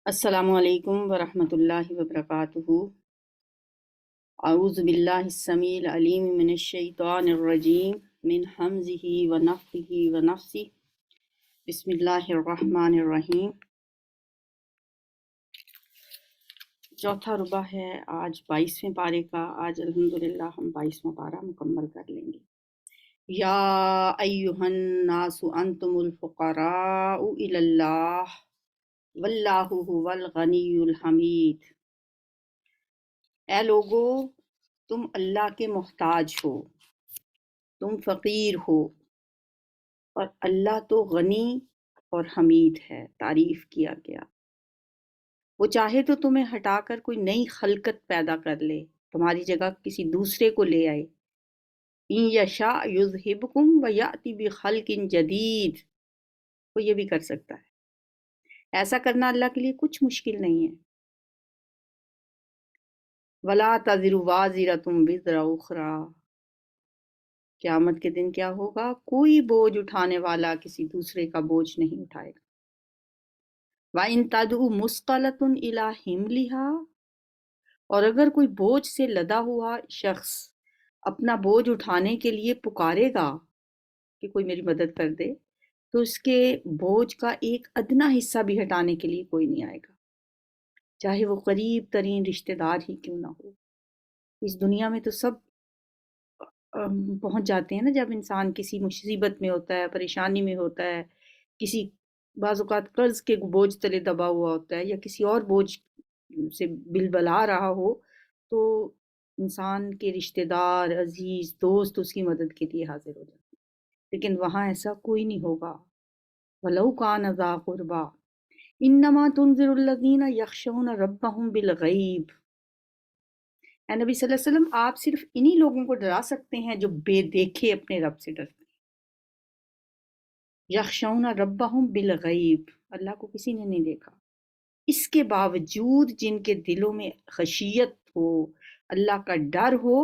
السلام علیکم ورحمۃ اللہ وبرکاتہ۔ اعوذ باللہ السمیع العلیم من الشیطان الرجیم من حمزہ ونفخہ ونفثہ۔ بسم اللہ الرحمن الرحیم۔ چوتھا ربع ہے آج 22ویں پارے کا۔ آج الحمدللہ ہم 22واں پارہ مکمل کر لیں گے۔ یا ایہا الناس انتم الفقراء الی اللہ واللہ هو الغنی الحمید۔ اے لوگو، تم اللہ کے محتاج ہو، تم فقیر ہو، اور اللہ تو غنی اور حمید ہے، تعریف کیا گیا۔ وہ چاہے تو تمہیں ہٹا کر کوئی نئی خلقت پیدا کر لے، تمہاری جگہ کسی دوسرے کو لے آئے۔ ان یشاء یذہبکم ویأتی بخلق جدید، وہ یہ بھی کر سکتا ہے۔ ایسا کرنا اللہ کے لیے کچھ مشکل نہیں ہے۔ ولا تزر وازرۃ وزر اخری، قیامت کے دن کیا ہوگا؟ کوئی بوجھ اٹھانے والا کسی دوسرے کا بوجھ نہیں اٹھائے گا۔ وَإِن تَدْعُ مُثْقَلَةٌ إِلَىٰ حِمْلِهَا، اور اگر کوئی بوجھ سے لدا ہوا شخص اپنا بوجھ اٹھانے کے لیے پکارے گا کہ کوئی میری مدد کر دے، تو اس کے بوجھ کا ایک ادنا حصہ بھی ہٹانے کے لیے کوئی نہیں آئے گا، چاہے وہ قریب ترین رشتہ دار ہی کیوں نہ ہو۔ اس دنیا میں تو سب پہنچ جاتے ہیں نا، جب انسان کسی مصیبت میں ہوتا ہے، پریشانی میں ہوتا ہے، کسی بعض اوقات قرض کے بوجھ تلے دبا ہوا ہوتا ہے، یا کسی اور بوجھ سے بلبلا رہا ہو، تو انسان کے رشتہ دار، عزیز، دوست اس کی مدد کے لیے حاضر ہو جاتے ہیں۔ لیکن وہاں ایسا کوئی نہیں ہوگا۔ وَلَوْ كَانَ ذَا قُرْبَىٰ إِنَّمَا تُنذِرُ الَّذِينَ يَخْشَوْنَ رَبَّهُم بِالْغَيْبِ۔ اے نبی صلی اللہ علیہ وسلم، آپ صرف انہی لوگوں کو ڈرا سکتے ہیں جو بے دیکھے اپنے رب سے ڈرتے ہیں۔ یخشون ربہم بالغیب، اللہ کو کسی نے نہیں دیکھا، اس کے باوجود جن کے دلوں میں خشیت ہو، اللہ کا ڈر ہو،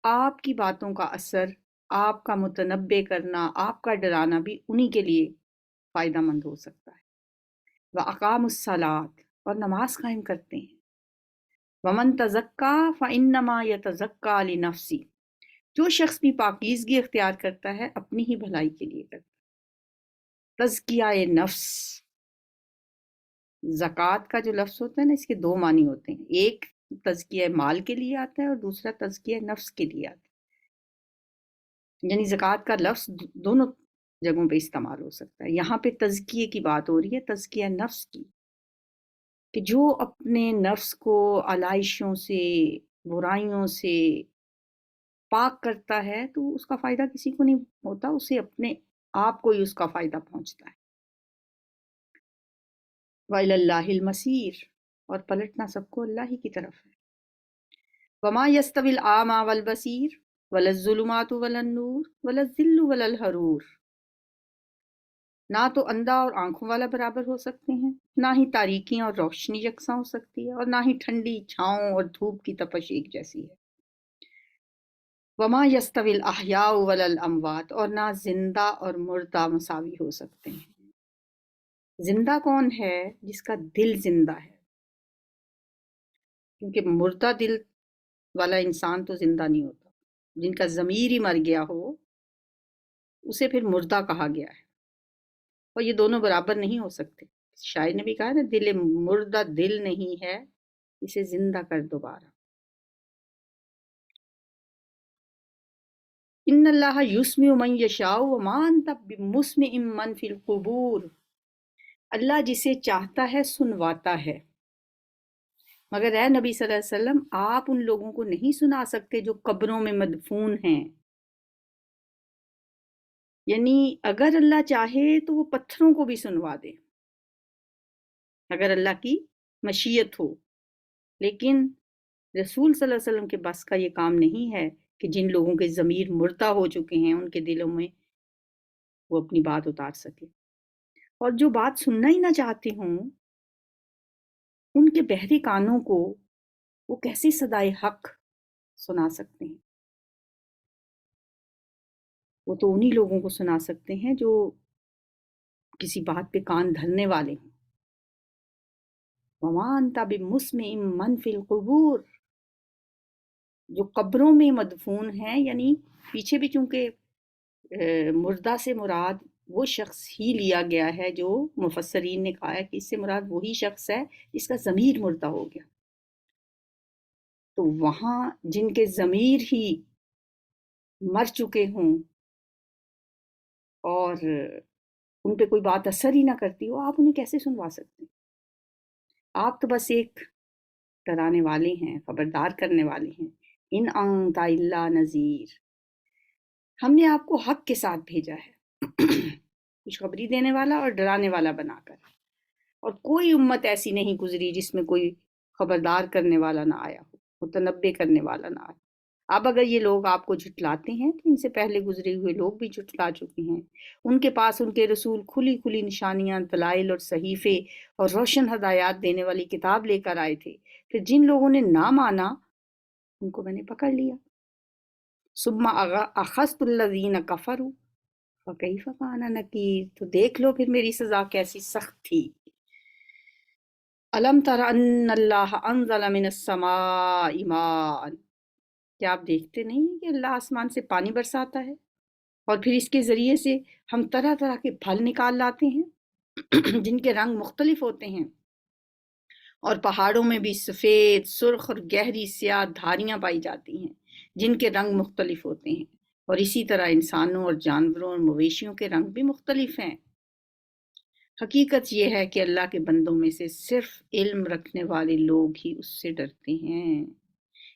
آپ کی باتوں کا اثر، آپ کا متنبع کرنا، آپ کا ڈرانا بھی انہی کے لیے فائدہ مند ہو سکتا ہے۔ وَأَقَامُوا الصَّلَاةَ، اور نماز قائم کرتے ہیں۔ وَمَن تَزَكَّىٰ فَإِنَّمَا يَتَزَكَّىٰ لِنَفْسِهِ، جو شخص بھی پاکیزگی اختیار کرتا ہے اپنی ہی بھلائی کے لیے کرتا ہے۔ تزکیہ نفس، زکوٰۃ کا جو لفظ ہوتا ہے نا، اس کے دو معنی ہوتے ہیں، ایک تزکیہ مال کے لیے آتا ہے اور دوسرا تزکیہ نفس کے لیے آتا ہے۔ یعنی زکوٰۃ کا لفظ دونوں جگہوں پہ استعمال ہو سکتا ہے۔ یہاں پہ تزکیے کی بات ہو رہی ہے، تزکیہ نفس کی، کہ جو اپنے نفس کو علائشوں سے، برائیوں سے پاک کرتا ہے تو اس کا فائدہ کسی کو نہیں ہوتا، اسے اپنے آپ کو ہی اس کا فائدہ پہنچتا ہے۔ وَإِلَى اللَّهِ الْمَصِيرُ، اور پلٹنا سب کو اللہ ہی کی طرف ہے۔ وَمَا يَسْتَوِي الْأَعْمَىٰ وَالْبَصِيرُ وَلَا الظُّلُمَاتُ وَلَا النُّورُ وَلَا الظِّلُّ وَلَا الْحَرُورُ، نہ تو اندھا اور آنکھوں والا برابر ہو سکتے ہیں، نہ ہی تاریکی اور روشنی یکساں ہو سکتی ہے، اور نہ ہی ٹھنڈی چھاؤں اور دھوپ کی تپش ایک جیسی ہے۔ وَمَا يَسْتَوِي الْأَحْيَاءُ وَلَا الْأَمْوَاتُ، اور نہ زندہ اور مردہ مساوی ہو سکتے ہیں۔ زندہ کون ہے؟ جس کا دل زندہ ہے، کیونکہ مردہ دل والا انسان تو زندہ نہیں ہوتا۔ جن کا ضمیر ہی مر گیا ہو اسے پھر مردہ کہا گیا ہے، اور یہ دونوں برابر نہیں ہو سکتے۔ شاعر نے بھی کہا نا، دل مردہ دل نہیں ہے، اسے زندہ کر دوبارہ۔ ان اللہ یسمع من یشاء وما انت بمسمع من فی القبور، اللہ جسے چاہتا ہے سنواتا ہے، مگر اے نبی صلی اللہ علیہ وسلم، آپ ان لوگوں کو نہیں سنا سکتے جو قبروں میں مدفون ہیں۔ یعنی اگر اللہ چاہے تو وہ پتھروں کو بھی سنوا دے، اگر اللہ کی مشیت ہو، لیکن رسول صلی اللہ علیہ وسلم کے بس کا یہ کام نہیں ہے کہ جن لوگوں کے ضمیر مردہ ہو چکے ہیں ان کے دلوں میں وہ اپنی بات اتار سکے، اور جو بات سننا ہی نہ چاہتے ہوں ان کے بہرے کانوں کو وہ کیسے صدائے حق سنا سکتے ہیں؟ وہ تو انہی لوگوں کو سنا سکتے ہیں جو کسی بات پہ کان دھرنے والے ہوں۔ وما انت بمسمع من فی القبور، جو قبروں میں مدفون ہیں، یعنی پیچھے بھی چونکہ مردہ سے مراد وہ شخص ہی لیا گیا ہے جو مفسرین نے کہا ہے کہ اس سے مراد وہی شخص ہے جس کا ضمیر مردہ ہو گیا، تو وہاں جن کے ضمیر ہی مر چکے ہوں اور ان پہ کوئی بات اثر ہی نہ کرتی ہو، آپ انہیں کیسے سنوا سکتے ہیں؟ آپ تو بس ایک ڈرانے والے ہیں، خبردار کرنے والے ہیں۔ ان انت الا نذیر، ہم نے آپ کو حق کے ساتھ بھیجا ہے، خوشخبری دینے والا اور ڈرانے والا بنا کر، اور کوئی امت ایسی نہیں گزری جس میں کوئی خبردار کرنے والا نہ آیا ہو، متنبع کرنے والا نہ آیا۔ اب اگر یہ لوگ آپ کو جھٹلاتے ہیں تو ان سے پہلے گزرے ہوئے لوگ بھی جھٹلا چکے ہیں، ان کے پاس ان کے رسول کھلی کھلی نشانیاں، دلائل اور صحیفے اور روشن ہدایات دینے والی کتاب لے کر آئے تھے، پھر جن لوگوں نے نہ مانا ان کو میں نے پکڑ لیا۔ ثم اخذت الذین کفروا فکیف کان نکیر، تو دیکھ لو پھر میری سزا کیسی سخت تھی۔ الم تر ان اللہ انزل من السماء ماء، کیا آپ دیکھتے نہیں کہ اللہ آسمان سے پانی برساتا ہے اور پھر اس کے ذریعے سے ہم طرح طرح کے پھل نکال لاتے ہیں جن کے رنگ مختلف ہوتے ہیں، اور پہاڑوں میں بھی سفید، سرخ اور گہری سیاہ دھاریاں پائی جاتی ہیں جن کے رنگ مختلف ہوتے ہیں، اور اسی طرح انسانوں اور جانوروں اور مویشیوں کے رنگ بھی مختلف ہیں۔ حقیقت یہ ہے کہ اللہ کے بندوں میں سے صرف علم رکھنے والے لوگ ہی اس سے ڈرتے ہیں۔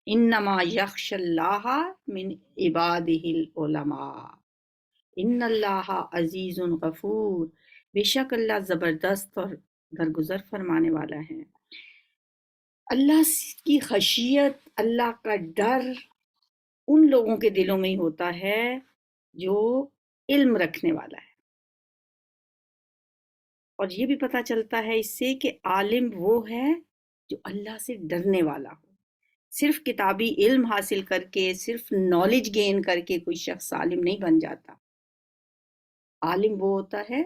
انما یخش اللہ من عبادہ العلماء ان اللہ عزیز غفور، بے شک اللہ زبردست اور درگزر فرمانے والا ہے۔ اللہ کی خشیت، اللہ کا ڈر ان لوگوں کے دلوں میں ہی ہوتا ہے جو علم رکھنے والا ہے، اور یہ بھی پتہ چلتا ہے اس سے کہ عالم وہ ہے جو اللہ سے ڈرنے والا ہو۔ صرف کتابی علم حاصل کر کے، صرف نالج گین کر کے کوئی شخص عالم نہیں بن جاتا۔ عالم وہ ہوتا ہے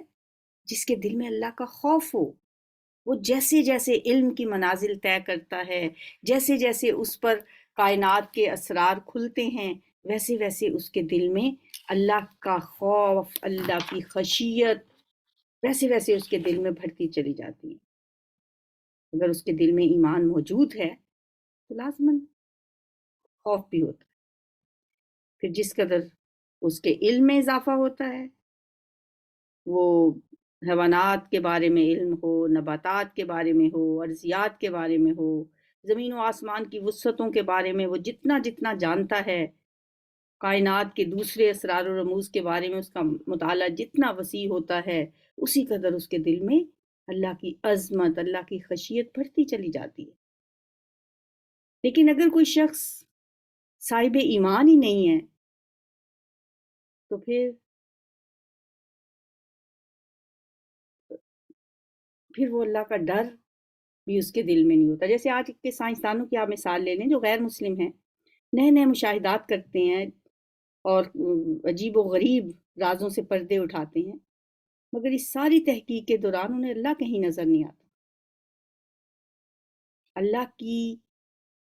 جس کے دل میں اللہ کا خوف ہو، وہ جیسے جیسے علم کی منازل طے کرتا ہے، جیسے جیسے اس پر کائنات کے اسرار کھلتے ہیں، ویسے ویسے اس کے دل میں اللہ کا خوف، اللہ کی خشیت ویسے ویسے اس کے دل میں بڑھتی چلی جاتی ہے۔ اگر اس کے دل میں ایمان موجود ہے تو لازماً خوف بھی ہوتا ہے۔ پھر جس قدر اس کے علم میں اضافہ ہوتا ہے، وہ حیوانات کے بارے میں علم ہو، نباتات کے بارے میں ہو، ارضیات کے بارے میں ہو، زمین و آسمان کی وسعتوں کے بارے میں وہ جتنا جتنا جانتا ہے، کائنات کے دوسرے اسرار و رموز کے بارے میں اس کا مطالعہ جتنا وسیع ہوتا ہے، اسی قدر اس کے دل میں اللہ کی عظمت، اللہ کی خشیت بڑھتی چلی جاتی ہے۔ لیکن اگر کوئی شخص صاحب ایمان ہی نہیں ہے تو پھر وہ اللہ کا ڈر بھی اس کے دل میں نہیں ہوتا۔ جیسے آج کے سائنسدانوں کی آپ مثال لے لیں جو غیر مسلم ہیں، نئے نئے مشاہدات کرتے ہیں اور عجیب و غریب رازوں سے پردے اٹھاتے ہیں، مگر اس ساری تحقیق کے دوران انہیں اللہ کہیں نظر نہیں آتا۔ اللہ کی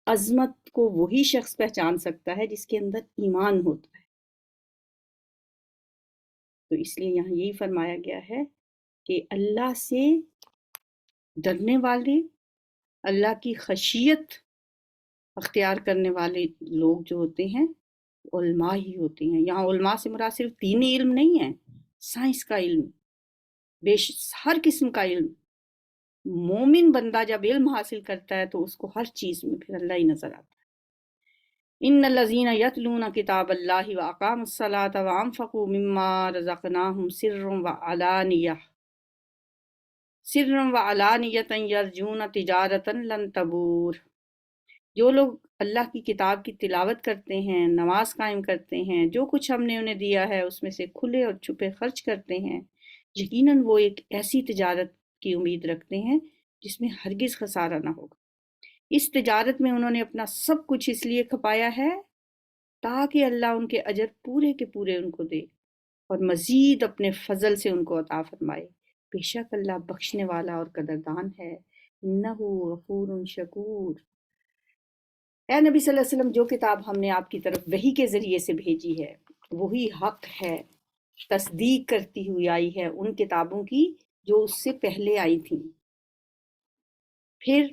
عظمت کو وہی شخص پہچان سکتا ہے جس کے اندر ایمان ہوتا ہے۔ تو اس لیے یہاں یہی فرمایا گیا ہے کہ اللہ سے ڈرنے والے، اللہ کی خشیت اختیار کرنے والے لوگ جو ہوتے ہیں علماء ہی ہوتے ہیں۔ یہاں علماء سے مراد صرف دینی علم نہیں ہے، سائنس کا علم، ہر قسم کا علم۔ مومن بندہ جب علم حاصل کرتا ہے تو اس کو ہر چیز میں پھر اللہ ہی نظر آتا ہے۔ ان الذین یتلون کتاب اللہ واقاموا الصلاۃ وانفقوا مما رزقناہم سرا وعلانیۃ یرجون تجارۃ لن تبور، جو لوگ اللہ کی کتاب کی تلاوت کرتے ہیں، نماز قائم کرتے ہیں، جو کچھ ہم نے انہیں دیا ہے اس میں سے کھلے اور چھپے خرچ کرتے ہیں، یقیناً وہ ایک ایسی تجارت کی امید رکھتے ہیں جس میں ہرگز خسارہ نہ ہوگا۔ اس تجارت میں انہوں نے اپنا سب کچھ اس لیے کھپایا ہے تاکہ اللہ ان کے اجر پورے کے پورے ان کو دے اور مزید اپنے فضل سے ان کو عطا فرمائے۔ بے شک اللہ بخشنے والا اور قدردان ہے۔ انہو غفور شکور۔ اے نبی صلی اللہ علیہ وسلم، جو کتاب ہم نے آپ کی طرف وحی کے ذریعے سے بھیجی ہے وہی حق ہے، تصدیق کرتی ہوئی آئی ہے ان کتابوں کی جو اس سے پہلے آئی تھیں۔ پھر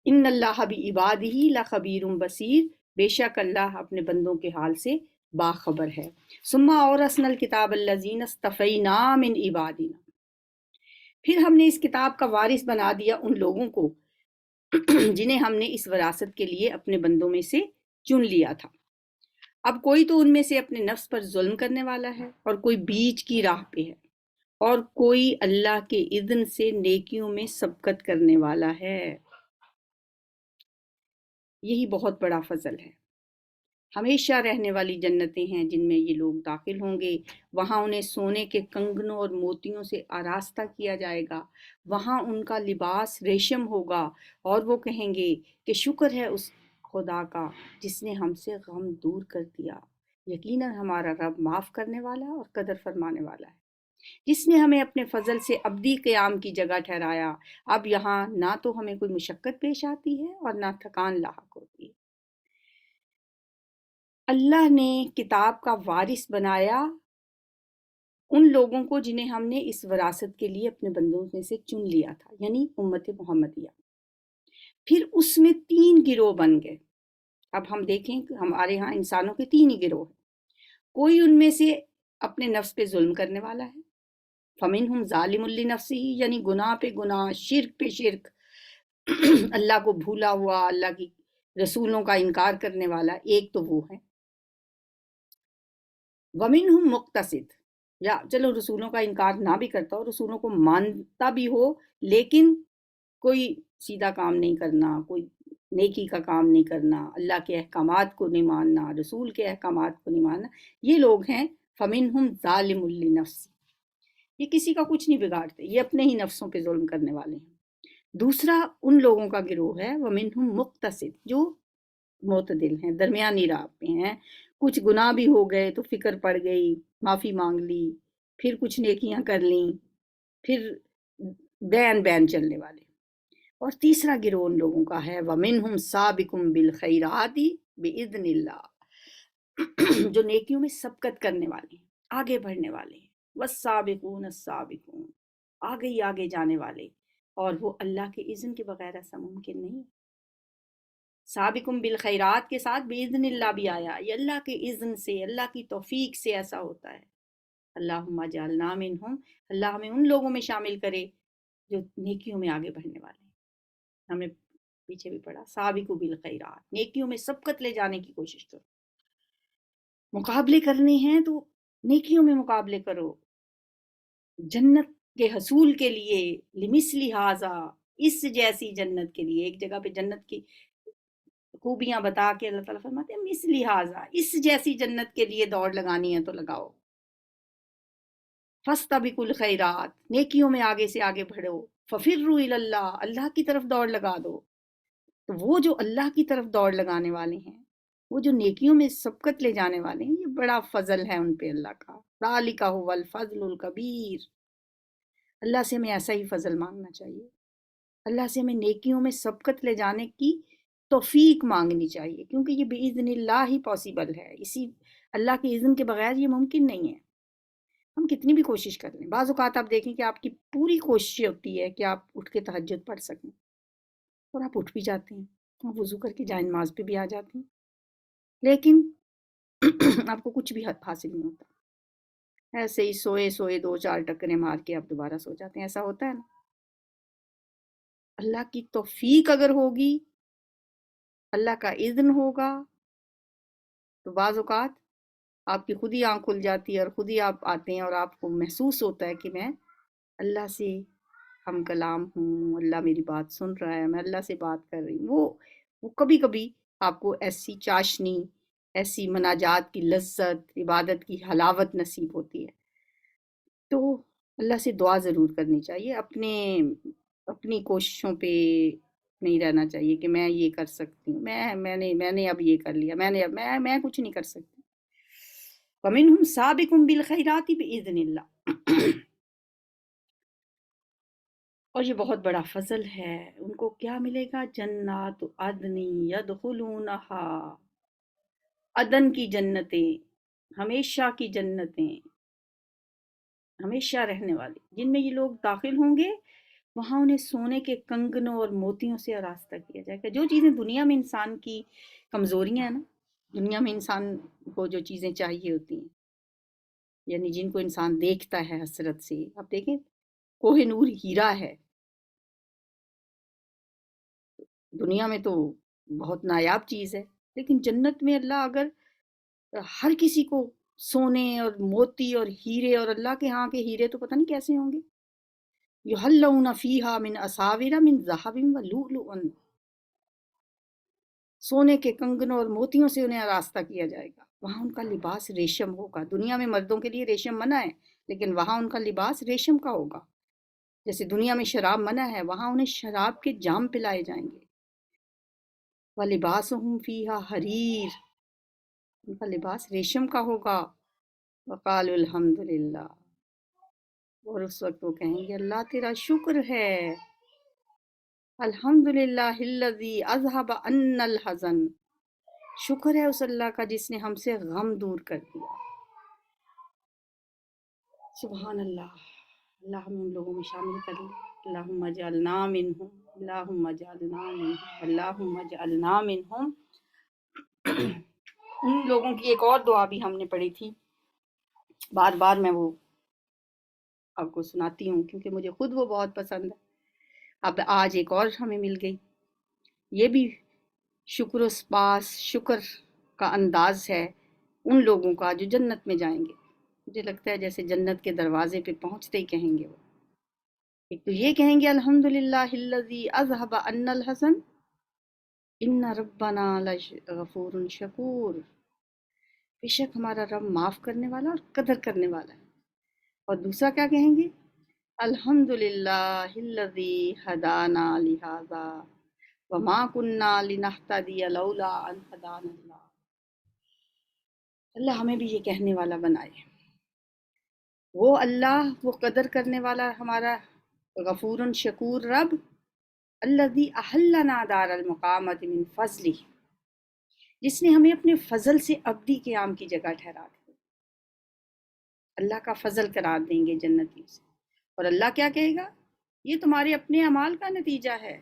ان اللہ بعبادہ لخبیر بصیر، بے شک اللہ اپنے بندوں کے حال سے باخبر ہے۔ ثم اورثنا الکتاب الذین اصطفینا من عبادنا، پھر ہم نے اس کتاب کا وارث بنا دیا ان لوگوں کو جنہیں ہم نے اس وراثت کے لیے اپنے بندوں میں سے چن لیا تھا۔ اب کوئی تو ان میں سے اپنے نفس پر ظلم کرنے والا ہے اور کوئی بیچ کی راہ پہ ہے اور کوئی اللہ کے اذن سے نیکیوں میں سبقت کرنے والا ہے۔ یہی بہت بڑا فضل ہے۔ ہمیشہ رہنے والی جنتیں ہیں جن میں یہ لوگ داخل ہوں گے، وہاں انہیں سونے کے کنگنوں اور موتیوں سے آراستہ کیا جائے گا، وہاں ان کا لباس ریشم ہوگا اور وہ کہیں گے کہ شکر ہے اس خدا کا جس نے ہم سے غم دور کر دیا، یقیناً ہمارا رب معاف کرنے والا اور قدر فرمانے والا ہے، جس نے ہمیں اپنے فضل سے ابدی قیام کی جگہ ٹھہرایا۔ اب یہاں نہ تو ہمیں کوئی مشقت پیش آتی ہے اور نہ تھکان لاحق ہوتی ہے۔ اللہ نے کتاب کا وارث بنایا ان لوگوں کو جنہیں ہم نے اس وراثت کے لیے اپنے بندوں میں سے چن لیا تھا، یعنی امت محمدیہ۔ پھر اس میں 3 گروہ بن گئے۔ اب ہم دیکھیں کہ ہمارے ہاں انسانوں کے 3 ہی گروہ ہیں۔ کوئی ان میں سے اپنے نفس پہ ظلم کرنے والا ہے، فَمِنْهُمْ ظَالِمٌ لِنَفْسِهِ، یعنی گناہ پہ گناہ، شرک پہ شرک، اللہ کو بھولا ہوا، اللہ کی رسولوں کا انکار کرنے والا، ایک تو وہ ہے۔ وَمِنْهُمْ مُقْتَصِد، یا چلو رسولوں کا انکار نہ بھی کرتا ہو، رسولوں کو مانتا بھی ہو، لیکن کوئی سیدھا کام نہیں کرنا، کوئی نیکی کا کام نہیں کرنا، اللہ کے احکامات کو نہیں ماننا، رسول کے احکامات کو نہیں ماننا، یہ لوگ ہیں فَمِنْهُمْ ظَالِمٌ لِنَفْسِهِ، یہ کسی کا کچھ نہیں بگاڑتے، یہ اپنے ہی نفسوں پہ ظلم کرنے والے ہیں۔ دوسرا ان لوگوں کا گروہ ہے وَمِنْهُمْ مُقْتَصِد، جو معتدل ہیں، درمیانی راہ پہ ہیں، کچھ گناہ بھی ہو گئے تو فکر پڑ گئی، معافی مانگ لی، پھر کچھ نیکیاں کر لیں، پھر بین بین چلنے والے۔ اور تیسرا گروہ ان لوگوں کا ہے وَمِنْهُمْ سَابِقٌ بِالْخَيْرَاتِ بِإِذْنِ اللَّهِ، جو نیکیوں میں سبقت کرنے والے ہیں، آگے بڑھنے والے ہیں، وَالسَّابِقُونَ السَّابِقُونَ، آگے ہی آگے جانے والے، اور وہ اللہ کے اذن کے بغیر ایسا ممکن نہیں۔ سابقم بالخیرات کے ساتھ باذن اللہ بھی آیا، یہ اللہ کے اذن سے، اللہ کی توفیق سے ایسا ہوتا ہے۔ اللہم اجعلنا منہم، اللہ ہمیں ان لوگوں میں شامل کرے جو نیکیوں میں آگے بڑھنے والے ہیں۔ ہم نے پیچھے بھی پڑھا سابقو بالخیرات، نیکیوں میں سبقت لے جانے کی کوشش کرو، مقابلے کرنے ہیں تو نیکیوں میں مقابلے کرو، جنت کے حصول کے لیے، لمثل ھذا، اس جیسی جنت کے لیے۔ ایک جگہ پہ جنت کی خوبیاں بتا کے اللہ تعالیٰ فرماتے ہیں مثل ھذا، اس جیسی جنت کے لیے دوڑ لگانی ہے تو لگاؤ۔ فاستبقوا الخیرات، نیکیوں میں آگے سے آگے بڑھو، ففروا الی اللہ، اللہ کی طرف دوڑ لگا دو۔ تو وہ جو اللہ کی طرف دوڑ لگانے والے ہیں، وہ جو نیکیوں میں سبقت لے جانے والے ہیں، یہ بڑا فضل ہے ان پہ اللہ کا۔ ذالک ھو الفضل الکبیر، اللہ سے ہمیں ایسا ہی فضل مانگنا چاہیے، اللہ سے ہمیں نیکیوں میں سبقت لے جانے کی توفیق مانگنی چاہیے، کیونکہ یہ بإذن اللہ ہی پاسبل ہے، اسی اللہ کے اذن کے بغیر یہ ممکن نہیں ہے۔ ہم کتنی بھی کوشش کر لیں، بعض اوقات آپ دیکھیں کہ آپ کی پوری کوشش ہوتی ہے کہ آپ اٹھ کے تہجد پڑھ سکیں، اور آپ اٹھ بھی جاتے ہیں، آپ وضو کر کے جائے نماز پہ بھی آ جاتے ہیں، لیکن آپ کو کچھ بھی حاصل نہیں ہوتا، ایسے ہی سوئے سوئے 2-4 ٹکریں مار کے آپ دوبارہ سو جاتے ہیں، ایسا ہوتا ہے نا۔ اللہ کی توفیق اگر ہوگی، اللہ کا اذن ہوگا، تو بعض اوقات آپ کی خود ہی آنکھ کھل جاتی ہے اور خود ہی آپ آتے ہیں اور آپ کو محسوس ہوتا ہے کہ میں اللہ سے ہم کلام ہوں، اللہ میری بات سن رہا ہے، میں اللہ سے بات کر رہی ہوں۔ وہ کبھی کبھی آپ کو ایسی چاشنی، ایسی مناجات کی لذت، عبادت کی حلاوت نصیب ہوتی ہے۔ تو اللہ سے دعا ضرور کرنی چاہیے، اپنی کوششوں پہ نہیں رہنا چاہیے کہ میں یہ کر سکتی ہوں، میں نے اب یہ کر لیا، میں کچھ نہیں کر سکتی۔ وَمِنْهُمْ سَابِقٌ بِالْخَيْرَاتِ بِإِذْنِ اللَّهِ، اور یہ بہت بڑا فضل ہے. ان کو کیا ملے گا؟ جنات عدن یدخلونہا، عدن کی جنتیں، ہمیشہ کی جنتیں، ہمیشہ رہنے والی، جن میں یہ لوگ داخل ہوں گے. وہاں انہیں سونے کے کنگنوں اور موتیوں سے آراستہ کیا جائے گا. جو چیزیں دنیا میں انسان کی کمزوریاں ہیں نا، دنیا میں انسان کو جو چیزیں چاہیے ہوتی ہیں، یعنی جن کو انسان دیکھتا ہے حسرت سے. آپ دیکھیں کوہ نور ہیرا ہے دنیا میں تو بہت نایاب چیز ہے، لیکن جنت میں اللہ اگر ہر کسی کو سونے اور موتی اور ہیرے، اور اللہ کے ہاں کے ہیرے تو پتہ نہیں کیسے ہوں گے. یحلون فیہا من اساور من ذہب ولؤلؤا، سونے کے کنگنوں اور موتیوں سے انہیں آراستہ کیا جائے گا. وہاں ان کا لباس ریشم ہوگا. دنیا میں مردوں کے لیے ریشم منع ہے، لیکن وہاں ان کا لباس ریشم کا ہوگا. جیسے دنیا میں شراب منع ہے، وہاں انہیں شراب کے جام پلائے جائیں گے. وَلِبَاسُهُمْ فِيهَا حَرِيرٌ، ان کا لباس ریشم کا ہوگا. وقالوا الحمد للہ، اور اس وقت وہ کہیں گے اللہ تیرا شکر ہے. الحمد للہ الذی اذہب عنا الحزن، شکر ہے اس اللہ کا جس نے ہم سے غم دور کر دیا. سبحان اللہ. اللہ ہمیں ان لوگوں میں شامل کر لے. اللہم اجعلنا منہم، اللہم اجعلنا منہم، اللہم اجعلنا منہم. ان لوگوں کی ایک اور دعا بھی ہم نے پڑھی تھی، بار بار میں وہ آپ کو سناتی ہوں کیونکہ مجھے خود وہ بہت پسند ہے. اب آج ایک اور ہمیں مل گئی. یہ بھی شکر و سپاس، شکر کا انداز ہے ان لوگوں کا جو جنت میں جائیں گے. مجھے لگتا ہے جیسے جنت کے دروازے پہ پہنچتے ہی کہیں گے وہ، ایک تو یہ کہیں گے الحمدللہ الذی اذہب عنا الحزن ان ربنا لغفور شکور، بے شک ہمارا رب معاف کرنے والا اور قدر کرنے والا ہے. اور دوسرا کیا کہیں گے؟ الحمدللہ الذی ہدانا لہذا وما کننا لنہتدی لولا ان ہدانا اللہ. اللہ ہمیں بھی یہ کہنے والا بنائے. وہ اللہ، وہ قدر کرنے والا ہمارا غفور شکور رب، الذی احلنا دار المقامت من فضلہ، جس نے ہمیں اپنے فضل سے ابدی قیام کی جگہ ٹھہرا دی. اللہ کا فضل قرار دیں گے جنتیوں سے. اور اللہ کیا کہے گا؟ یہ تمہارے اپنے اعمال کا نتیجہ ہے،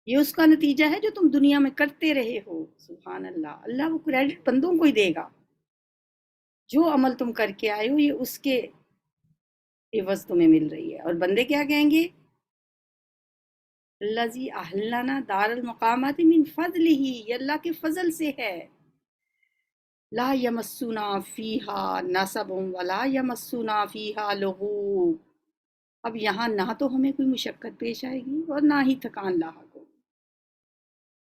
یہ اس کا نتیجہ ہے جو تم دنیا میں کرتے رہے ہو. سبحان اللہ. اللہ وہ کریڈٹ بندوں کو ہی دے گا. جو عمل تم کر کے آئے ہو یہ اس کے عوض تمہیں مل رہی ہے. اور بندے کیا کہیں گے؟ الذی احلنا دار المقامات من فضلہ، یہ اللہ کے فضل سے ہے. لا یمسنا فیہا نصب ولا یمسنا فیہا لغوب، اب یہاں نہ تو ہمیں کوئی مشقت پیش آئے گی اور نہ ہی تھکان لاحق ہوگی.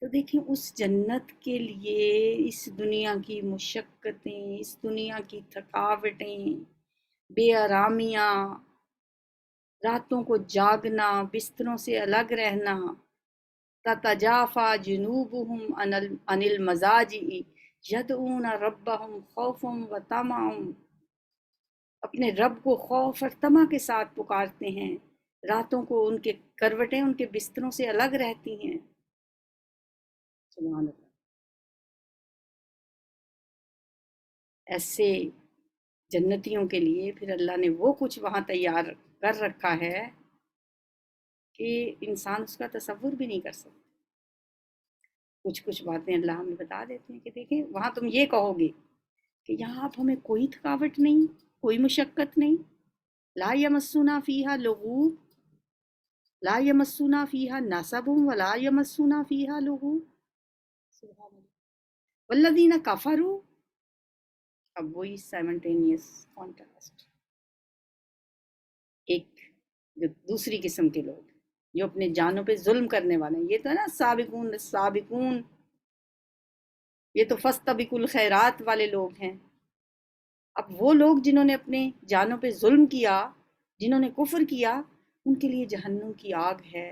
تو دیکھیں اس جنت کے لیے اس دنیا کی مشقتیں، اس دنیا کی تھکاوٹیں، بے آرامیاں، راتوں کو جاگنا، بستروں سے الگ رہنا، تتجافا جنوبہم عن المضاجع یدعون ربہم خوفا وطمعا، اپنے رب کو خوف اور طمع کے ساتھ پکارتے ہیں. راتوں کو ان کے کروٹیں ان کے بستروں سے الگ رہتی ہیں. سبحان اللہ. ایسے جنتیوں کے لیے پھر اللہ نے وہ کچھ وہاں تیار کر رکھا ہے کہ انسان اس کا تصور بھی نہیں کر سکتا. کچھ باتیں اللہ ہمیں بتا دیتے ہیں کہ دیکھیں وہاں تم یہ کہو گے کہ یہاں اب ہمیں کوئی تھکاوٹ نہیں، کوئی مشقت نہیں. لا یمسنا فیہا لغوب، لا یمسنا فیہا نصب ولا یمسنا فیہا لغوب. سبحان اللہ. والذین کفروا، اب وہی سائمنٹینیس کانٹراسٹ، ایک جو دوسری قسم کے لوگ جو اپنے جانوں پہ ظلم کرنے والے ہیں. یہ تو ہے نا سابقون السابقون، یہ تو فاستبقوا الخیرات والے لوگ ہیں. اب وہ لوگ جنہوں نے اپنے جانوں پہ ظلم کیا، جنہوں نے کفر کیا، ان کے لیے جہنم کی آگ ہے.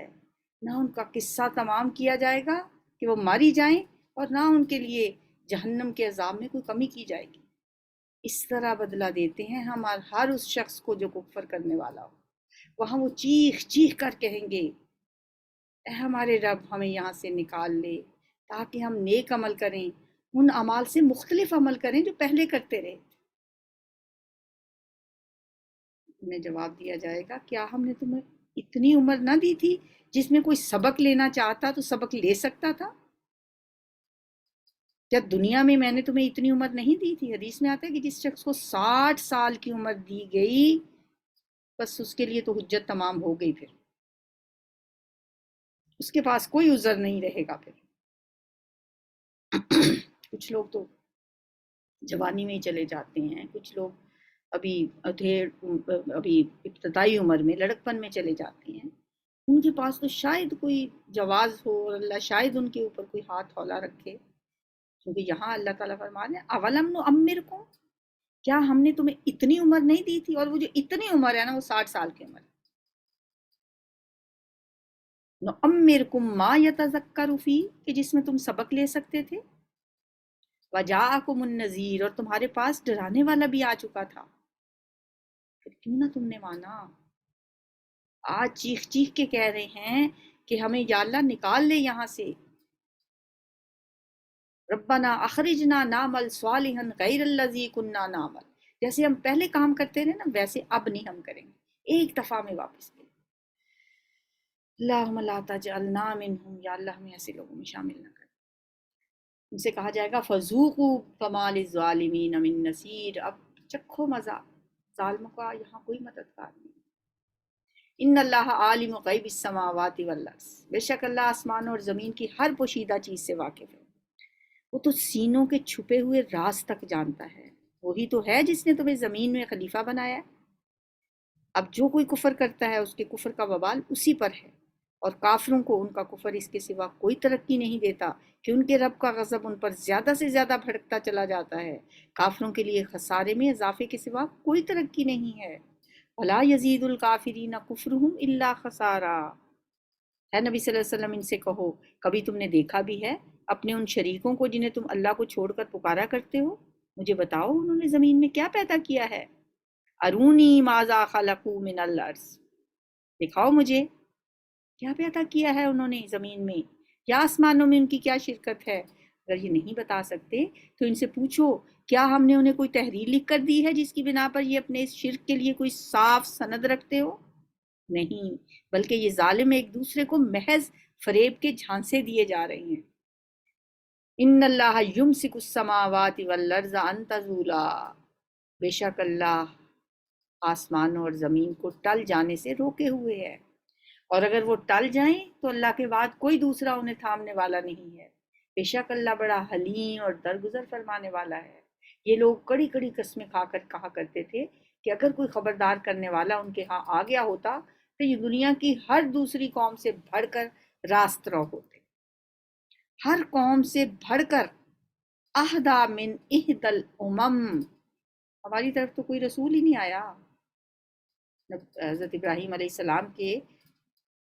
نہ ان کا قصہ تمام کیا جائے گا کہ وہ ماری جائیں، اور نہ ان کے لیے جہنم کے عذاب میں کوئی کمی کی جائے گی. اس طرح بدلہ دیتے ہیں ہم ہر اس شخص کو جو کفر کرنے والا ہو. وہاں وہ چیخ چیخ کر کہیں گے اے ہمارے رب ہمیں یہاں سے نکال لے تاکہ ہم نیک عمل کریں، ان اعمال سے مختلف عمل کریں جو پہلے کرتے رہے۔ انہیں جواب دیا جائے گا کیا ہم نے تمہیں اتنی عمر نہ دی تھی جس میں کوئی سبق لینا چاہتا تو سبق لے سکتا تھا؟ کیا دنیا میں نے تمہیں اتنی عمر نہیں دی تھی؟ حدیث میں آتا ہے کہ جس شخص کو 60 سال کی عمر دی گئی بس اس کے لیے تو حجت تمام ہو گئی، پھر اس کے پاس کوئی عذر نہیں رہے گا پھر۔ کچھ لوگ تو جوانی میں ہی چلے جاتے ہیں، کچھ لوگ ابھی ابھی ابتدائی عمر میں لڑکپن میں چلے جاتے ہیں، ان کے پاس تو شاید کوئی جواز ہو اور اللہ شاید ان کے اوپر کوئی ہاتھ ہولا رکھے، کیونکہ یہاں اللہ تعالیٰ فرمانے اولم نعمرکم، کیا ہم نے تمہیں اتنی عمر نہیں دی تھی؟ اور وہ جو اتنی عمر ہے نا وہ 60 سال کی عمر ہے۔ نعمرکم ما یتذکر فی، کہ جس میں تم سبق لے سکتے تھے، وجاءکم النذیر، اور تمہارے پاس ڈرانے والا بھی آ چکا تھا، پھر کیوں نہ تم نے مانا؟ آج چیخ چیخ کے کہہ رہے ہیں کہ ہمیں یا اللہ نکال لے یہاں سے، ربنا اخرجنا نعمل صالحا غیر الذی کننا نعمل، جیسے ہم پہلے کام کرتے رہے نا ویسے اب نہیں ہم کریں گے، ایک دفعہ میں واپس لیں۔ اللہم لا تجعلنا منہم، یا اللہ ہمیں ایسے لوگوں میں شامل نہ کر۔ ان سے کہا جائے گا فذوقوا فما للظالمین من نصیر، اب چکھو مزہ، ظالموں کا یہاں کوئی مددگار نہیں۔ ان اللہ عالم غیب السماوات والارض، بے شک اللہ آسمان اور زمین کی ہر پوشیدہ چیز سے واقف ہے، وہ تو سینوں کے چھپے ہوئے راز تک جانتا ہے، وہی تو ہے جس نے تمہیں زمین میں خلیفہ بنایا ہے۔ اب جو کوئی کفر کرتا ہے اس کے کفر کا وبال اسی پر ہے، اور کافروں کو ان کا کفر اس کے سوا کوئی ترقی نہیں دیتا کہ ان کے رب کا غضب ان پر زیادہ سے زیادہ بھڑکتا چلا جاتا ہے۔ کافروں کے لیے خسارے میں اضافے کے سوا کوئی ترقی نہیں ہے۔ وَلَا يَزِيدُ الْكَافِرِينَ كُفْرُهُمْ إِلَّا خَسَارًا، ہے نبی صلی اللہ علیہ وسلم ان سے کہو کبھی تم نے دیکھا بھی ہے اپنے ان شریکوں کو جنہیں تم اللہ کو چھوڑ کر پکارا کرتے ہو؟ مجھے بتاؤ انہوں نے زمین میں کیا پیدا کیا ہے؟ ارونی ماذا خلقوا من الارض، دکھاؤ مجھے کیا پیدا کیا ہے انہوں نے زمین میں یا آسمانوں میں ان کی کیا شرکت ہے۔ اگر یہ نہیں بتا سکتے تو ان سے پوچھو کیا ہم نے انہیں کوئی تحریر لکھ کر دی ہے جس کی بنا پر یہ اپنے اس شرک کے لیے کوئی صاف سند رکھتے ہو؟ نہیں، بلکہ یہ ظالم ایک دوسرے کو محض فریب کے جھانسے دیے جا رہے ہیں۔ ان اللہ یمسک السماوات والارض ان تزولا، بے شک اللہ آسمانوں اور زمین کو ٹل جانے سے روکے ہوئے ہے، اور اگر وہ ٹل جائیں تو اللہ کے بعد کوئی دوسرا انہیں تھامنے والا نہیں ہے۔ بے شک اللہ بڑا حلیم اور درگزر فرمانے والا ہے۔ یہ لوگ کڑی کڑی قسمیں کھا کر کہا کرتے تھے کہ اگر کوئی خبردار کرنے والا ان کے ہاں آ گیا ہوتا تو یہ دنیا کی ہر دوسری قوم سے بڑھ کر راست رو ہوتے، ہر قوم سے بڑھ کر، اہدا من احد الامم، ہماری طرف تو کوئی رسول ہی نہیں آیا۔ حضرت ابراہیم علیہ السلام کے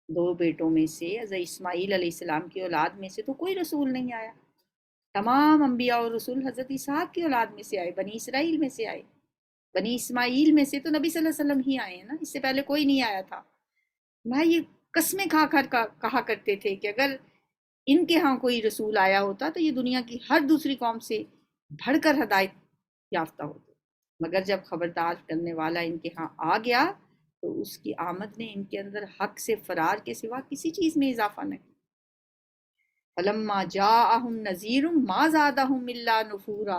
2 بیٹوں میں سے، حضرت اسماعیل علیہ السلام کی اولاد میں سے تو کوئی رسول نہیں آیا، تمام انبیاء اور رسول حضرت اسحاق کی اولاد میں سے آئے، بنی اسرائیل میں سے آئے، بنی اسماعیل میں سے تو نبی صلی اللہ علیہ وسلم ہی آئے ہیں نا، اس سے پہلے کوئی نہیں آیا تھا۔ بھائی یہ قسمیں کھا کر کہا کرتے تھے کہ اگر ان کے ہاں کوئی رسول آیا ہوتا تو یہ دنیا کی ہر دوسری قوم سے بڑھ کر ہدایت یافتہ ہوتے، مگر جب خبردار کرنے والا ان کے ہاں آ گیا تو اس کی آمد نے ان کے اندر حق سے فرار کے سوا کسی چیز میں اضافہ نہیں۔ فلما جاءہم نذیر ما زادہم الا نفورا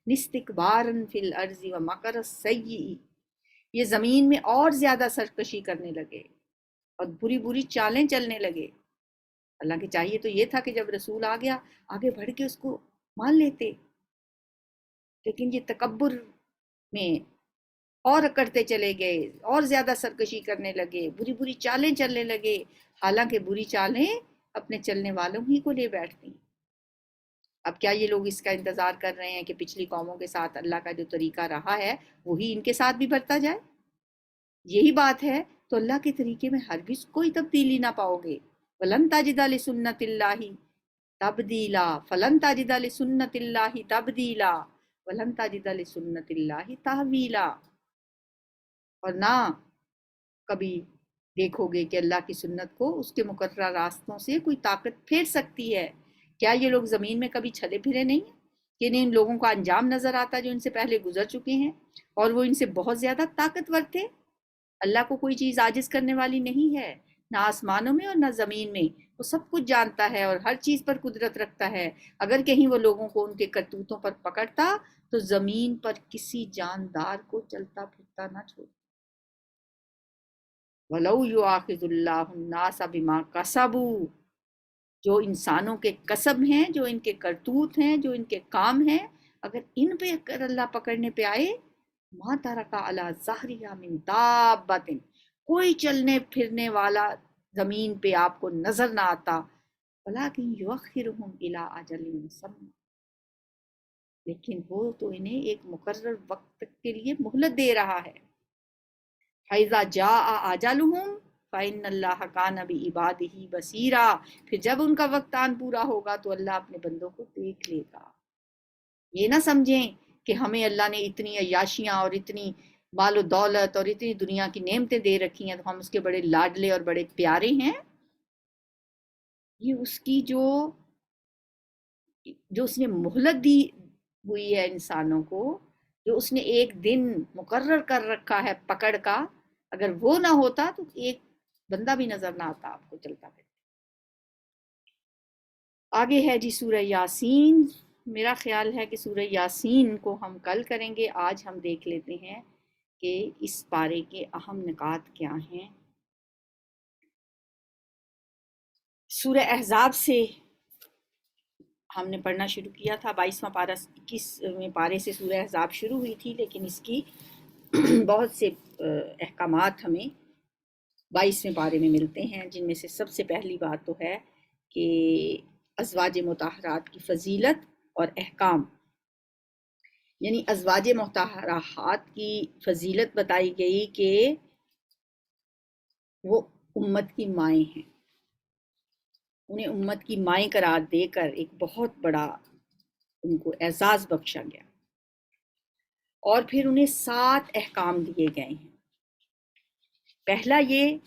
استکبارا فی الارض ومکر السیئ، یہ زمین میں اور زیادہ سرکشی کرنے لگے اور بری بری چالیں چلنے لگے۔ اللہ کے چاہیے تو یہ تھا کہ جب رسول آ گیا آگے بڑھ کے اس کو مان لیتے، لیکن یہ تکبر میں اور کرتے چلے گئے، اور زیادہ سرکشی کرنے لگے، بری بری چالیں چلنے لگے، حالانکہ بری چالیں اپنے چلنے والوں ہی کو لے بیٹھتی۔ اب کیا یہ لوگ اس کا انتظار کر رہے ہیں کہ پچھلی قوموں کے ساتھ اللہ کا جو طریقہ رہا ہے وہی ان کے ساتھ بھی برتا جائے؟ یہی بات ہے تو اللہ کے طریقے میں ہرگز کوئی تبدیلی نہ پاؤ گے۔ وَلَن تَجِدَ لِسُنَّتِ اللَّهِ تَبْدِيلًا، فَلَن تَجِدَ لِسُنَّتِ اللَّهِ تَبْدِيلًا وَلَن تَجِدَ لِسُنَّتِ اللَّهِ تَحْوِيلًا، اور نہ کبھی دیکھو گے کہ اللہ کی سنت کو اس کے مقررہ راستوں سے کوئی طاقت پھیر سکتی ہے؟ کیا یہ لوگ زمین میں کبھی چھلے پھرے نہیں ہیں کہ انہیں ان لوگوں کا انجام نظر آتا جو ان سے پہلے گزر چکے ہیں اور وہ ان سے بہت زیادہ طاقتور تھے؟ اللہ کو کوئی چیز عاجز کرنے والی نہیں ہے، نہ آسمانوں میں اور نہ زمین میں۔ وہ سب کچھ جانتا ہے اور ہر چیز پر قدرت رکھتا ہے۔ اگر کہیں وہ لوگوں کو ان کے کرتوتوں پر پکڑتا تو زمین پر کسی جاندار کو چلتا پھرتا نہ چھوڑ۔ وَلَوْ يُؤَاخِذُ اللَّهُ النَّاسَ بِمَا كَسَبُوا، جو انسانوں کے کسب ہیں، جو ان کے کرتوت ہیں، جو ان کے کام ہیں، اگر ان پہ اگر اللہ پکڑنے پہ آئے، مَا تَرَكَ عَلَى ظَهْرِهَا مِن دَابَّةٍ، کوئی چلنے پھرنے والا زمین پہ آپ کو نظر نہ آتا، وَلَكِنْ يُؤَخِّرُهُمْ إِلَىٰ أَجَلٍ مُّسَمًّى، لیکن وہ تو انہیں ایک مقرر وقت تک کے لیے مہلت دے رہا ہے۔ فَإِذَا جَاءَ أَجَلُهُمْ فَإِنَّ اللَّهَ كَانَ بِعِبَادِهِ بَصِيرًا، پھر جب ان کا وقت آن پورا ہوگا تو اللہ اپنے بندوں کو دیکھ لے گا۔ یہ نہ سمجھیں کہ ہمیں اللہ نے اتنی عیاشیاں اور اتنی مال و دولت اور اتنی دنیا کی نعمتیں دے رکھی ہیں تو ہم اس کے بڑے لاڈلے اور بڑے پیارے ہیں۔ یہ اس کی جو اس نے مہلت دی ہوئی ہے انسانوں کو، جو اس نے ایک دن مقرر کر رکھا ہے پکڑ کا، اگر وہ نہ ہوتا تو ایک بندہ بھی نظر نہ آتا آپ کو چلتا پھرتا۔ آگے ہے جی سورہ یاسین۔ میرا خیال ہے کہ سورہ یاسین کو ہم کل کریں گے، آج ہم دیکھ لیتے ہیں کہ اس پارے کے اہم نکات کیا ہیں۔ سورہ احزاب سے ہم نے پڑھنا شروع کیا تھا، 22واں پارہ 21ویں پارے سے سورہ احزاب شروع ہوئی تھی، لیکن اس کی بہت سے احکامات ہمیں 22ویں پارے میں ملتے ہیں، جن میں سے سب سے پہلی بات تو ہے کہ ازواج مطہرات کی فضیلت اور احکام، یعنی ازواج مطہرات کی فضیلت بتائی گئی کہ وہ امت کی مائیں ہیں، انہیں امت کی مائیں قرار دے کر ایک بہت بڑا ان کو اعزاز بخشا گیا، اور پھر انہیں 7 احکام دیے گئے ہیں۔ پہلا یہ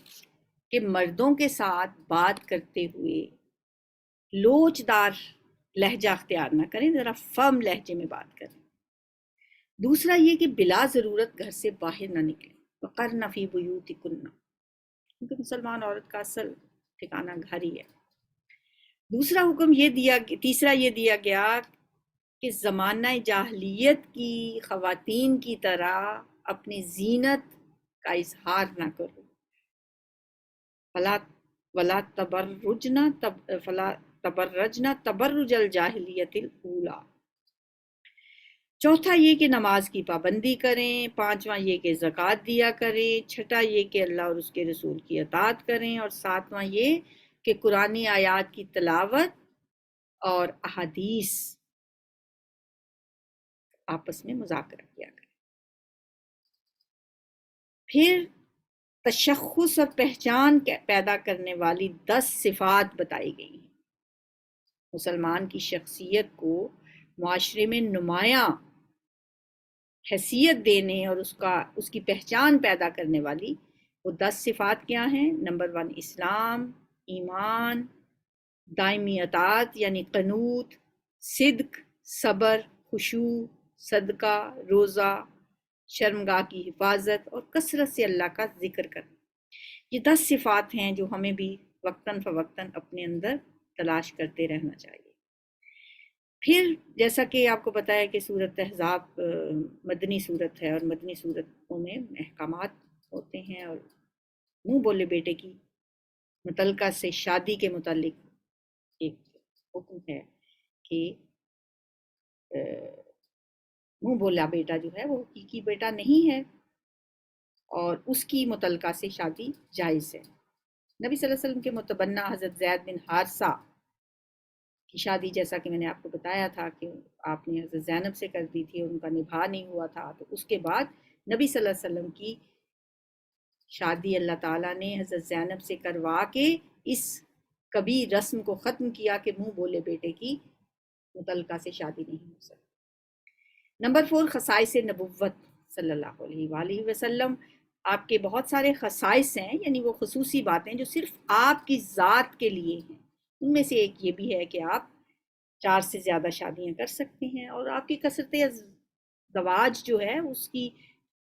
کہ مردوں کے ساتھ بات کرتے ہوئے لوچدار لہجہ اختیار نہ کریں، ذرا فرم لہجے میں بات کریں۔ دوسرا یہ کہ بلا ضرورت گھر سے باہر نہ نکلیں، وَقَرْنَ فِي بُيُوتِكُنَّ، کیونکہ مسلمان عورت کا اصل ٹھکانہ گھر ہی ہے۔ دوسرا حکم تیسرا یہ دیا گیا کہ زمانہ جاہلیت کی خواتین کی طرح اپنی زینت کا اظہار نہ کرو، وَلَا تَبَرَّجْنَ تَبَرُّجَ الْجَاهِلِيَّةِ الْأُولَى۔ چوتھا یہ کہ نماز کی پابندی کریں، پانچواں یہ کہ زکوٰۃ دیا کریں، چھٹا یہ کہ اللہ اور اس کے رسول کی اطاعت کریں، اور ساتواں یہ کہ قرآنی آیات کی تلاوت اور احادیث آپس میں مذاکرہ کیا کریں۔ پھر تشخص اور پہچان پیدا کرنے والی 10 صفات بتائی گئی ہیں، مسلمان کی شخصیت کو معاشرے میں نمایاں حیثیت دینے اور اس کی پہچان پیدا کرنے والی وہ 10 صفات کیا ہیں؟ نمبر 1 اسلام، ایمان، دائمی اطاعت یعنی قنوت، صدق، صبر، خشوع، صدقہ، روزہ، شرمگاہ کی حفاظت اور کثرت سے اللہ کا ذکر کرنا۔ یہ 10 صفات ہیں جو ہمیں بھی وقتاً فوقتاً اپنے اندر تلاش کرتے رہنا چاہیے۔ پھر جیسا کہ آپ کو پتہ ہے کہ سورۃ احزاب مدنی سورت ہے، اور مدنی سورتوں میں احکامات ہوتے ہیں، اور منہ بولے بیٹے کی متعلقہ سے شادی کے متعلق ایک حکم ہے کہ منہ بولا بیٹا جو ہے وہ حقیقی بیٹا نہیں ہے، اور اس کی متعلقہ سے شادی جائز ہے۔ نبی صلی اللہ علیہ وسلم کے متبنہ حضرت زید بن حارثہ کی شادی، جیسا کہ میں نے آپ کو بتایا تھا کہ آپ نے حضرت زینب سے کر دی تھی، ان کا نبھا نہیں ہوا تھا، تو اس کے بعد نبی صلی اللہ علیہ وسلم کی شادی اللہ تعالیٰ نے حضرت زینب سے کروا کے اس کبھی رسم کو ختم کیا کہ منہ بولے بیٹے کی متعلقہ سے شادی نہیں ہو سکتی۔ نمبر 4 خصائص نبوت صلی اللہ علیہ وآلہ وسلم، آپ کے بہت سارے خصائص ہیں، یعنی وہ خصوصی باتیں جو صرف آپ کی ذات کے لیے ہیں. ان میں سے ایک یہ بھی ہے کہ آپ 4 سے زیادہ شادیاں کر سکتے ہیں، اور آپ کی کثرت زواج جو ہے اس کی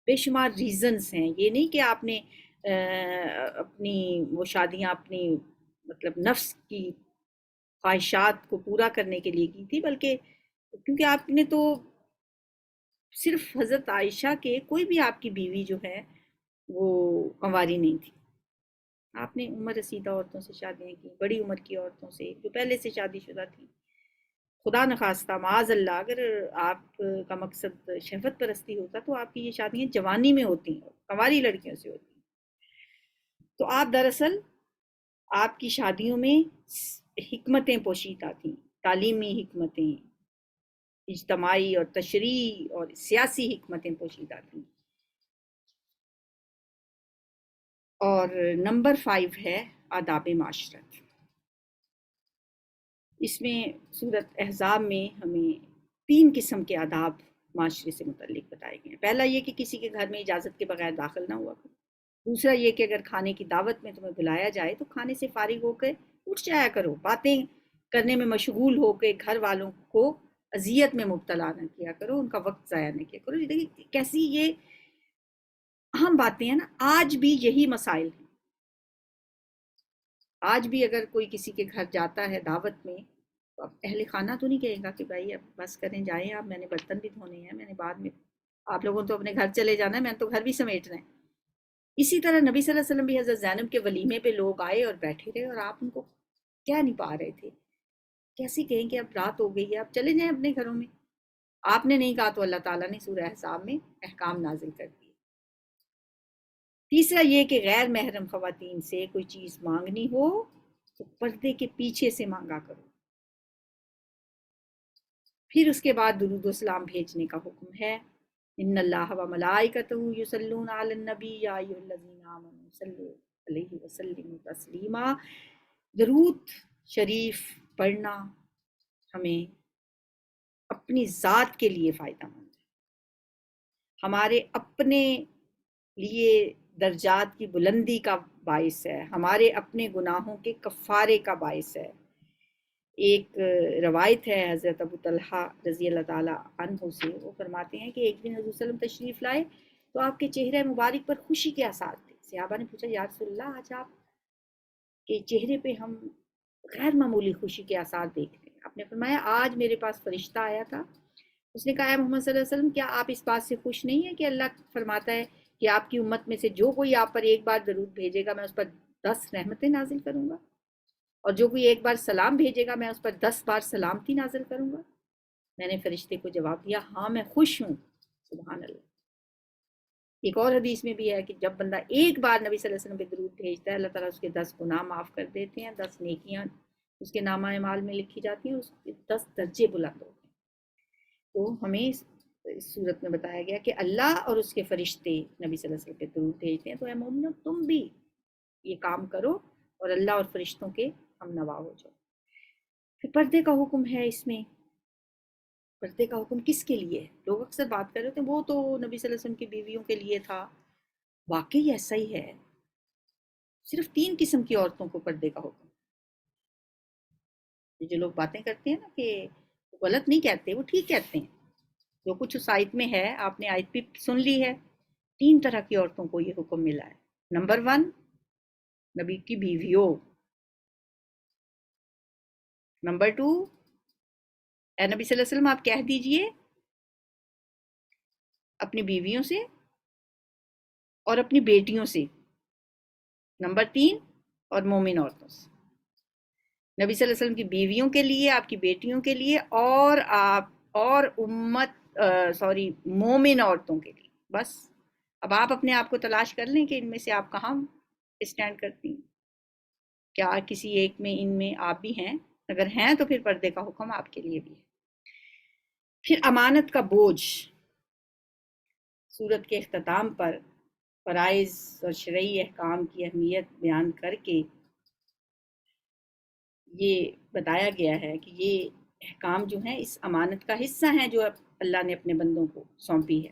بے شمار ریزنز ہیں. یہ نہیں کہ آپ نے اپنی وہ شادیاں اپنی مطلب نفس کی خواہشات کو پورا کرنے کے لیے کی تھی، بلکہ کیونکہ آپ نے تو صرف حضرت عائشہ کے کوئی بھی آپ کی بیوی جو ہے وہ کنواری نہیں تھی. آپ نے عمر رسیدہ عورتوں سے شادیاں کی، بڑی عمر کی عورتوں سے جو پہلے سے شادی شدہ تھی. خدا نخواستہ معاذ اللہ اگر آپ کا مقصد شہوت پرستی ہوتا تو آپ کی یہ شادیاں جوانی میں ہوتی ہیں، کنواری لڑکیوں سے ہوتی ہیں. تو آپ دراصل آپ کی شادیوں میں حکمتیں پوشیدہ تھیں، تعلیمی حکمتیں، اجتماعی اور تشریعی اور سیاسی حکمتیں پوشیدہ تھیں. اور نمبر 5 ہے آداب معاشرت. اس میں سورۃ احزاب میں ہمیں 3 قسم کے آداب معاشرے سے متعلق بتائے گئے ہیں. پہلا یہ کہ کسی کے گھر میں اجازت کے بغیر داخل نہ ہوا کرو. دوسرا یہ کہ اگر کھانے کی دعوت میں تمہیں بلایا جائے تو کھانے سے فارغ ہو کے اٹھ جایا کرو. باتیں کرنے میں مشغول ہو کے گھر والوں کو اذیت میں مبتلا نہ کیا کرو، ان کا وقت ضائع نہ کیا کرو. دیکھیے کیسی یہ اہم باتیں ہیں نا. آج بھی یہی مسائل ہیں. آج بھی اگر کوئی کسی کے گھر جاتا ہے دعوت میں تو اب اہل خانہ تو نہیں کہے گا کہ بھائی اب بس کریں جائیں آپ، میں نے برتن بھی دھونے ہیں، میں نے بعد میں آپ لوگوں تو اپنے گھر چلے جانا ہے، میں تو گھر بھی سمیٹ رہے ہیں. اسی طرح نبی صلی اللہ علیہ وسلم بھی حضرت زینب کے ولیمے پہ لوگ آئے اور بیٹھے رہے اور آپ ان کو کیا نہیں پا رہے تھے. کیسے کہیں کہ اب رات ہو گئی ہے اب چلے جائیں اپنے گھروں میں. آپ نے نہیں کہا تو اللہ تعالیٰ نے سورہ احزاب میں احکام نازل کر دیے. تیسرا یہ کہ غیر محرم خواتین سے کوئی چیز مانگنی ہو تو پردے کے پیچھے سے مانگا کرو. پھر اس کے بعد درود و سلام بھیجنے کا حکم ہے. ان اللہ و ملائکتہ یصلون علی النبی یا ایھا الذین آمنوا صلوا علیہ وسلموا تسلیما. درود شریف پڑھنا ہمیں اپنی ذات کے لیے فائدہ مند ہے، ہمارے اپنے لیے درجات کی بلندی کا باعث ہے، ہمارے اپنے گناہوں کے کفارے کا باعث ہے. ایک روایت ہے حضرت ابو طلحہ رضی اللہ تعالیٰ عنہ سے، وہ فرماتے ہیں کہ ایک دن حضور صلی اللہ علیہ وسلم تشریف لائے تو آپ کے چہرے مبارک پر خوشی کے آثار تھے. صحابہ نے پوچھا یا رسول اللہ آج آپ کے چہرے پہ ہم غیر معمولی خوشی کے آثار دیکھ رہے ہیں. آپ نے فرمایا آج میرے پاس فرشتہ آیا تھا، اس نے کہا اے محمد صلی اللہ علیہ وسلم کیا آپ اس بات سے خوش نہیں ہیں کہ اللہ فرماتا ہے کہ آپ کی امت میں سے جو کوئی آپ پر ایک بار درود بھیجے گا میں اس پر 10 رحمتیں نازل کروں گا، اور جو کوئی ایک بار سلام بھیجے گا میں اس پر 10 بار سلامتی نازل کروں گا. میں نے فرشتے کو جواب دیا ہاں میں خوش ہوں. سبحان اللہ. ایک اور حدیث میں بھی ہے کہ جب بندہ ایک بار نبی صلی اللہ علیہ وسلم پہ درود بھیجتا ہے اللہ تعالیٰ اس کے 10 گناہ معاف کر دیتے ہیں، 10 نیکیاں اس کے نامہ اعمال میں لکھی جاتی ہیں، اس کے 10 درجے بلند ہوتے ہیں. تو ہمیں اس صورت میں بتایا گیا کہ اللہ اور اس کے فرشتے نبی صلی اللہ علیہ وسلم پہ درود بھیجتے ہیں. تو اے مومنو تم بھی یہ کام کرو اور اللہ اور فرشتوں کے ہم نوا ہو جاؤ. پھر پردے کا حکم ہے. اس میں پردے کا حکم کس کے لیے ہے؟ لوگ اکثر بات کر رہے تھے وہ تو نبی صلی اللہ علیہ وسلم کی بیویوں کے لیے تھا. واقعی ایسا ہی ہے. صرف 3 قسم کی عورتوں کو پردے کا حکم. جو لوگ باتیں کرتے ہیں نا کہ غلط نہیں کہتے، وہ ٹھیک کہتے ہیں. جو کچھ اس آیت میں ہے آپ نے آیت بھی سن لی ہے. 3 طرح کی عورتوں کو یہ حکم ملا ہے. نمبر 1 نبی کی بیویوں. نمبر 2 اے نبی صلی اللہ علیہ وسلم آپ کہہ دیجئے اپنی بیویوں سے اور اپنی بیٹیوں سے. نمبر 3 اور مومن عورتوں سے. نبی صلی اللہ علیہ وسلم کی بیویوں کے لیے، آپ کی بیٹیوں کے لیے، اور آپ اور مومن عورتوں کے لیے. بس اب آپ اپنے آپ کو تلاش کر لیں کہ ان میں سے آپ کہاں اسٹینڈ کرتی ہیں. کیا کسی ایک میں ان میں آپ بھی ہیں؟ اگر ہیں تو پھر پردے کا حکم آپ کے لیے بھی ہے. پھر امانت کا بوجھ. سورت کے اختتام پر فرائض اور شرعی احکام کی اہمیت بیان کر کے یہ بتایا گیا ہے کہ یہ احکام جو ہیں اس امانت کا حصہ ہیں جو اللہ نے اپنے بندوں کو سونپی ہے.